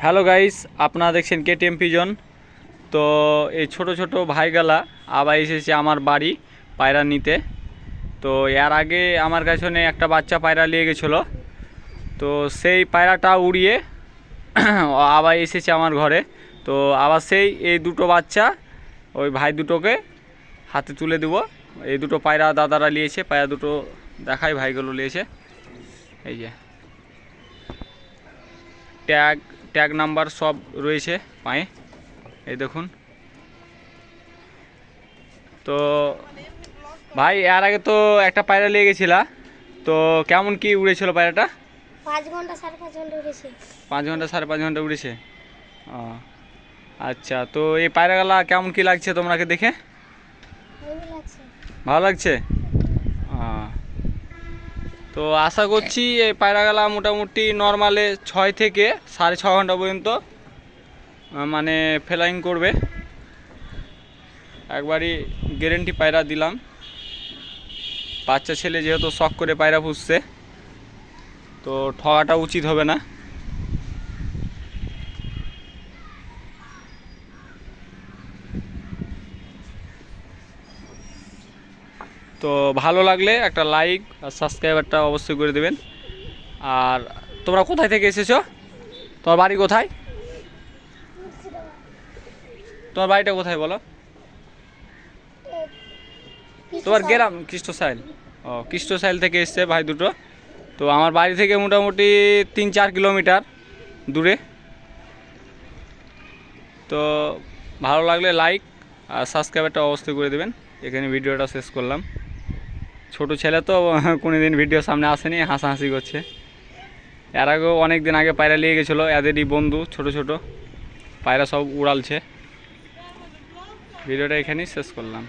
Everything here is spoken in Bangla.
হ্যালো গাইস, আপনারা দেখছেন কেটিএম পিজন। তো এই ছোট ছোট ভাইগালা আবার এসেছে আমার বাড়ি পায়রা নিতে। তো এর আগে আমার কাছে একটা বাচ্চা পায়রা নিয়ে গেছিলো, তো সেই পায়রাটা উড়িয়ে আবার এসেছে আমার ঘরে। তো আবার সেই এই দুটো বাচ্চা ওই ভাই দুটোকে হাতে তুলে দেবো। এই দুটো পায়রা দাদারা নিয়েছে, পায়রা দুটো দেখাই ভাইগুলো নিয়েছে। এই যে ট্যাগ নাম্বার সব রয়েছে পায়ে, এই দেখুন। তো ভাই এর আগে তো একটা পায়রা নিয়ে গেছিলা, তো কেমন কি উড়েছিল পায়রাটা? 5 ঘন্টা 5.5 ঘন্টা উড়েছে। 5 ঘন্টা 5.5 ঘন্টা উড়েছে। ও আচ্ছা, তো এই পায়রাগুলা কেমন কি লাগছে তোমাকে দেখে? ভালো লাগছে। তো আশা করছি এই পায়রাগুলা মোটামুটি নর্মালে 6 থেকে 6.5 ঘন্টা পর্যন্ত মানে ফ্লাইং করবে। একবারই গ্যারেন্টি পায়রা দিলাম। বাচ্চা ছেলে যেহেতু শখ করে পায়রা পুষছে, তো ঠগাটা উচিত হবে না। তো ভালো লাগলে একটা লাইক আর সাবস্ক্রাইবারটা অবশ্যই করে দেবেন। আর তোমরা কোথায় থেকে এসেছো? তোমার বাড়ি কোথায়? তোমার বাড়িটা কোথায় বলো? তোমার গ্রাম কৃষ্ণসাইল। ও, কৃষ্ণসাইল থেকে এসছে ভাই দুটো। তো আমার বাড়ি থেকে মোটামুটি 3-4 কিলোমিটার দূরে। তো ভালো লাগলে লাইক আর সাবস্ক্রাইবারটা অবশ্যই করে দেবেন। এখানে ভিডিওটা শেষ করলাম। ছোট ছেলে তো কোনোদিন ভিডিও সামনে আসেনি, হাসাহাসি করছে। এর আগেও অনেক দিন আগে পায়রা নিয়ে গেছিলো, এদেরই বন্ধু ছোট ছোট পায়রা সব উড়ালছে। ভিডিওটা এখানেই শেষ করলাম।